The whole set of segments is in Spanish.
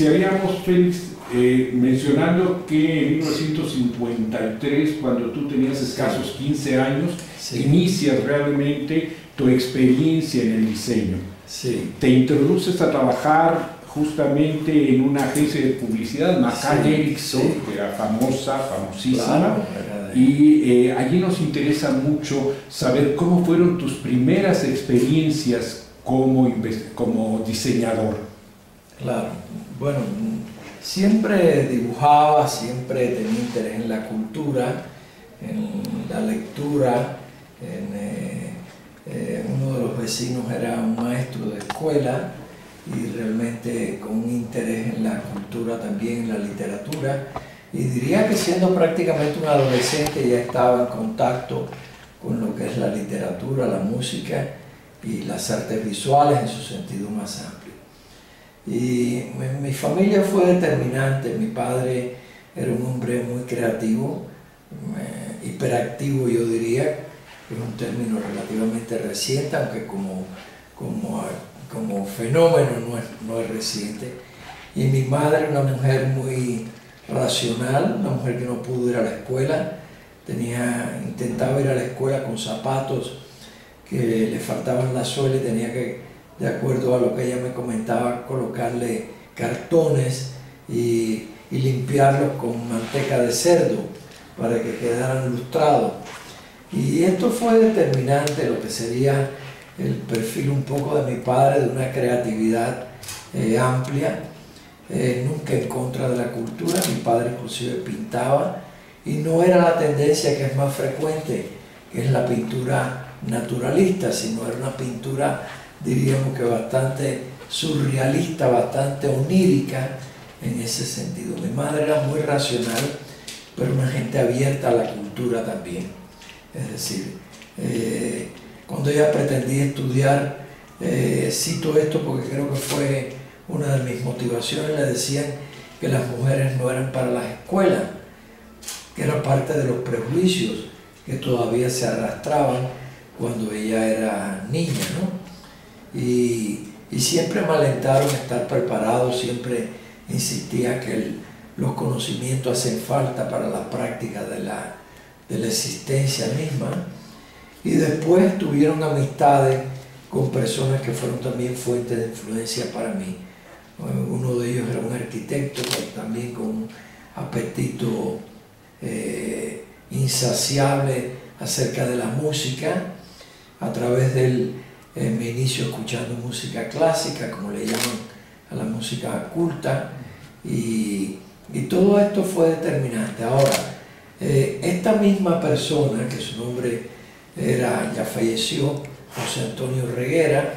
iniciaríamos, Félix, mencionando que en 1953, cuando tú tenías escasos 15 años, Sí. inicias realmente tu experiencia en el diseño. Sí. Te introduces a trabajar justamente en una agencia de publicidad, McCann Sí, Erickson, sí. que era famosísima, Claro, era de- y allí nos interesa mucho saber cómo fueron tus primeras experiencias como diseñador. Claro, bueno, siempre dibujaba, siempre tenía interés en la cultura, en la lectura. Uno de los vecinos era un maestro de escuela y realmente con un interés en la cultura también, en la literatura. Y diría que siendo prácticamente un adolescente ya estaba en contacto con lo que es la literatura, la música y las artes visuales en su sentido más amplio. Y mi familia fue determinante. Mi padre era un hombre muy creativo, hiperactivo, yo diría, es un término relativamente reciente, aunque como fenómeno no es reciente. Y mi madre, una mujer muy racional, una mujer que no pudo ir a la escuela, intentaba ir a la escuela con zapatos que le faltaban la suela y tenía que, de acuerdo a lo que ella me comentaba, colocarle cartones y limpiarlos con manteca de cerdo para que quedaran lustrados. Y esto fue determinante, lo que sería el perfil un poco de mi padre, de una creatividad amplia, nunca en contra de la cultura. Mi padre inclusive pintaba y no era la tendencia que es más frecuente, que es la pintura naturalista, sino era una pintura, diríamos que bastante surrealista, bastante onírica en ese sentido. Mi madre era muy racional, pero una gente abierta a la cultura también. Es decir, cuando ella pretendía estudiar, cito esto porque creo que fue una de mis motivaciones, le decían que las mujeres no eran para las escuelas, que era parte de los prejuicios que todavía se arrastraban cuando ella era niña, ¿no? Y siempre me alentaron a estar preparado, siempre insistía que los conocimientos hacen falta para la práctica de la existencia misma. Y después tuvieron amistades con personas que fueron también fuentes de influencia para mí. Uno de ellos era un arquitecto, pero también con un apetito insaciable acerca de la música. A través de él me inicio escuchando música clásica, como le llaman a la música culta, y todo esto fue determinante. Ahora, esta misma persona, que su nombre ya falleció, José Antonio Reguera,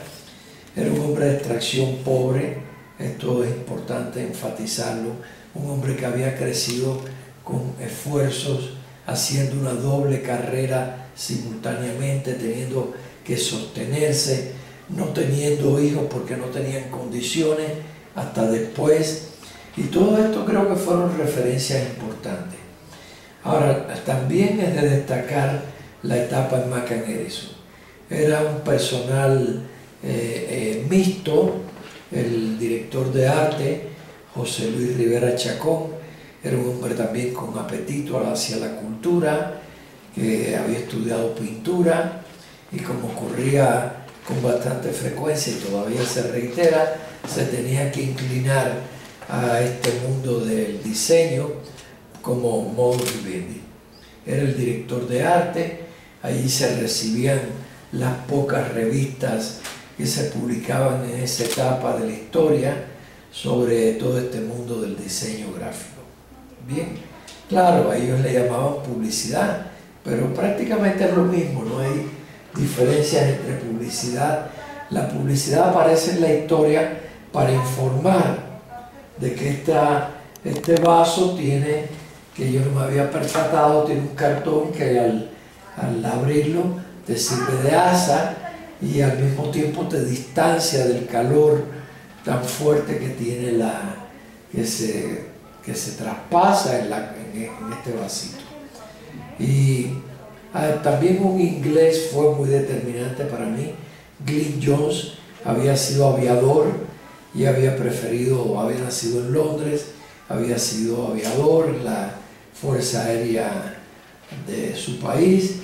era un hombre de extracción pobre, esto es importante enfatizarlo, un hombre que había crecido con esfuerzos, haciendo una doble carrera simultáneamente, teniendo que sostenerse, no teniendo hijos porque no tenían condiciones hasta después, y todo esto creo que fueron referencias importantes. Ahora, también es de destacar la etapa en McCann Erickson. Era un personal mixto. El director de arte, José Luis Rivera Chacón, era un hombre también con apetito hacia la cultura, que había estudiado pintura, y como ocurría con bastante frecuencia y todavía se reitera, se tenía que inclinar a este mundo del diseño como modus vivendi. Era el director de arte, allí se recibían las pocas revistas que se publicaban en esa etapa de la historia sobre todo este mundo del diseño gráfico. Bien, claro, a ellos le llamaban publicidad, pero prácticamente es lo mismo, no hay diferencias entre publicidad. La publicidad aparece en la historia para informar de que este vaso tiene, que yo no me había percatado, tiene un cartón que al abrirlo te sirve de asa y al mismo tiempo te distancia del calor tan fuerte que tiene que se traspasa en este vasito. Y también un inglés fue muy determinante para mí. Glyn Jones había sido aviador y había nacido en Londres, había sido aviador en la Fuerza Aérea de su país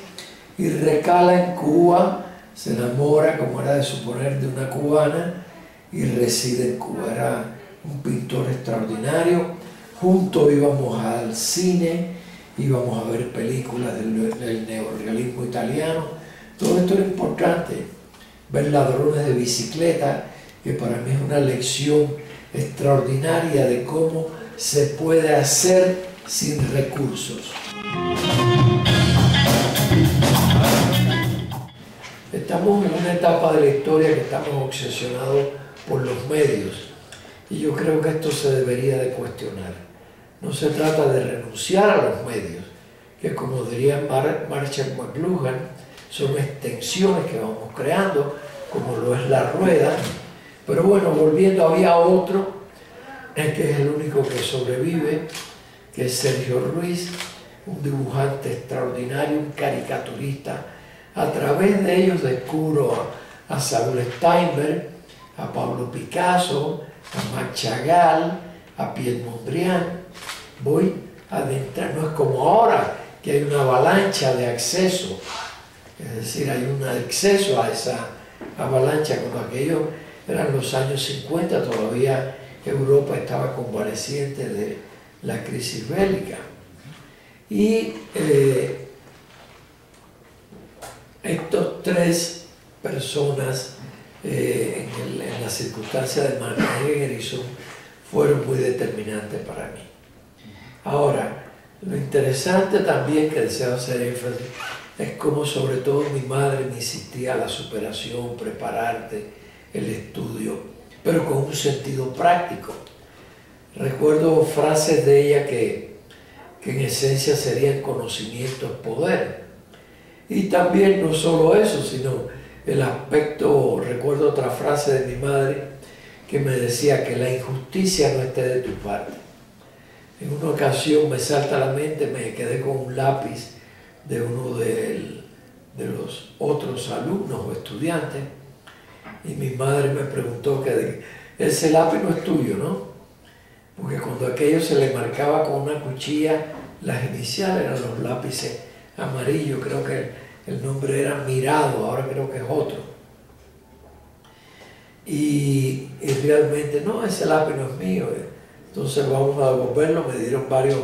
y recala en Cuba, se enamora, como era de suponer, de una cubana y reside en Cuba. Era un pintor extraordinario. Juntos íbamos al cine, íbamos a ver películas del neorrealismo italiano. Todo esto era importante. Ver ladrones de bicicleta, que para mí es una lección extraordinaria de cómo se puede hacer sin recursos. Estamos en una etapa de la historia que estamos obsesionados por los medios y yo creo que esto se debería de cuestionar. No se trata de renunciar a los medios, que como diría Marshall McLuhan, son extensiones que vamos creando, como lo es la rueda. Pero bueno, volviendo, había otro, que es el único que sobrevive, que es Sergio Ruiz, un dibujante extraordinario, un caricaturista. A través de ellos descubro a Saúl Steinberg, a Pablo Picasso, a Max Chagall, a Piet Mondrian. Voy a adentrar, no es como ahora que hay una avalancha de acceso, es decir, hay un acceso a esa avalancha. Cuando aquello eran los años 50, todavía Europa estaba convaleciente de la crisis bélica. Y estas tres personas en la circunstancia de Max Herrison fueron muy determinantes para mí. Ahora, lo interesante también que deseo hacer énfasis es cómo sobre todo mi madre me insistía a la superación, prepararte, el estudio, pero con un sentido práctico. Recuerdo frases de ella que en esencia serían conocimiento es poder. Y también no solo eso, sino el aspecto, recuerdo otra frase de mi madre que me decía que la injusticia no esté de tu parte. En una ocasión me salta a la mente, me quedé con un lápiz de uno de los otros alumnos o estudiantes y mi madre me preguntó que ese lápiz no es tuyo, ¿no? Porque cuando aquello se le marcaba con una cuchilla, las iniciales eran los lápices amarillos, creo que el nombre era Mirado, ahora creo que es otro. Y realmente, no, ese lápiz no es mío. Entonces vamos a devolverlo, me dieron varios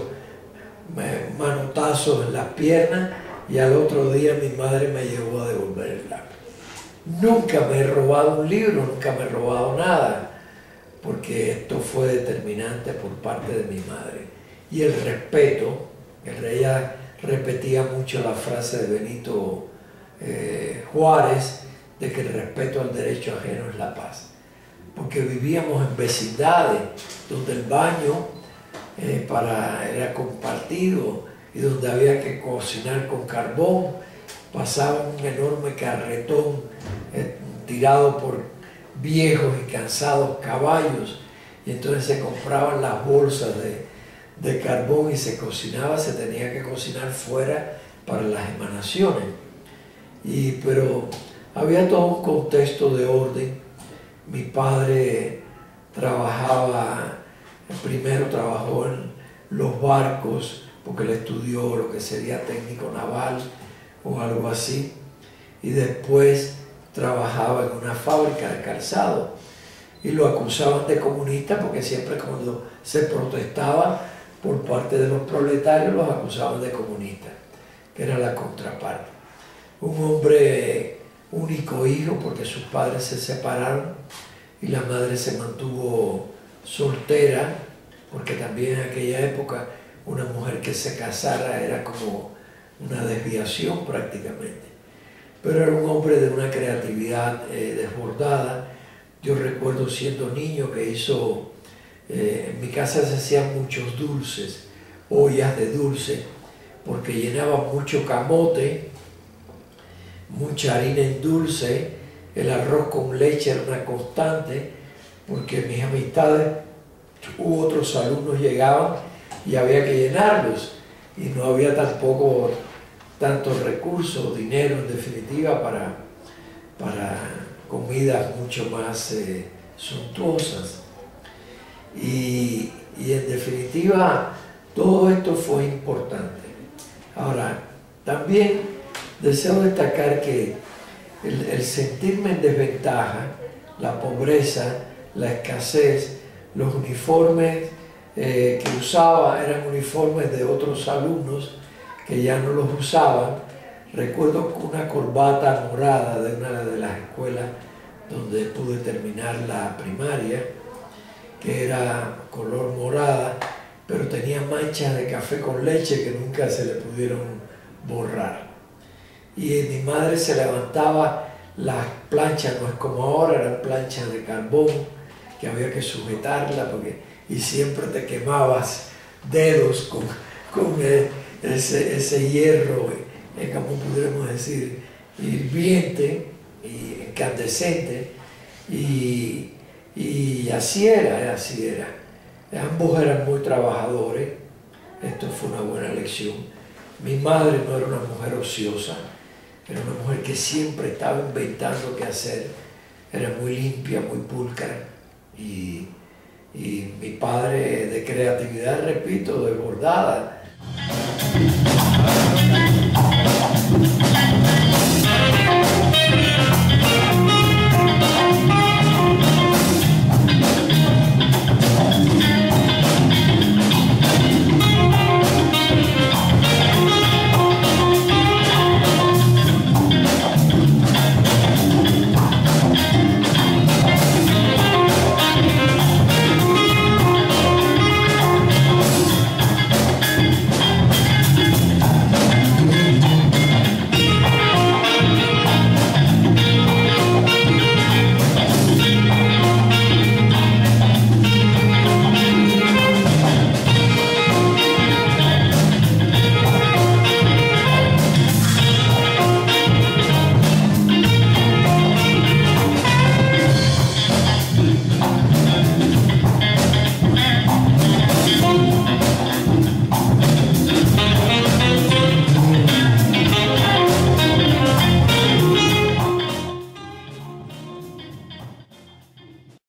manotazos en las piernas y al otro día mi madre me llevó a devolver el lápiz. Nunca me he robado un libro, nunca me he robado nada, porque esto fue determinante por parte de mi madre. Y el respeto, ella repetía mucho la frase de Benito Juárez, de que el respeto al derecho ajeno es la paz. Porque vivíamos en vecindades donde el baño era compartido y donde había que cocinar con carbón. Pasaba un enorme carretón tirado por viejos y cansados caballos y entonces se compraban las bolsas de carbón y se cocinaba, se tenía que cocinar fuera para las emanaciones. Pero había todo un contexto de orden. Mi padre primero trabajó en los barcos, porque él estudió lo que sería técnico naval o algo así, y después trabajaba en una fábrica de calzado, y lo acusaban de comunista porque siempre cuando se protestaba por parte de los proletarios los acusaban de comunistas, que era la contraparte. Un hombre único hijo porque sus padres se separaron y la madre se mantuvo soltera, porque también en aquella época una mujer que se casara era como una desviación prácticamente. Pero era un hombre de una creatividad desbordada. Yo recuerdo siendo niño que en mi casa se hacían muchos dulces, ollas de dulce, porque llenaban mucho camote, mucha harina en dulce, el arroz con leche era una constante, porque mis amistades u otros alumnos llegaban y había que llenarlos, y no había tampoco tantos recursos, dinero en definitiva, para comidas mucho más suntuosas. Y en definitiva, todo esto fue importante. Ahora, también deseo destacar que el sentirme en desventaja, la pobreza, la escasez, los uniformes que usaba eran uniformes de otros alumnos que ya no los usaban. Recuerdo una corbata morada de una de las escuelas donde pude terminar la primaria, que era color morada, pero tenía manchas de café con leche que nunca se le pudieron borrar. Y mi madre se levantaba, las planchas no es como ahora, eran planchas de carbón, que había que sujetarla y siempre te quemabas dedos con ese hierro, como pudiéramos decir, hirviente y incandescente, y así era, así era. Ambos eran muy trabajadores, esto fue una buena lección. Mi madre no era una mujer ociosa, era una mujer que siempre estaba inventando qué hacer, era muy limpia, muy pulcra, y mi padre de creatividad, repito, desbordada.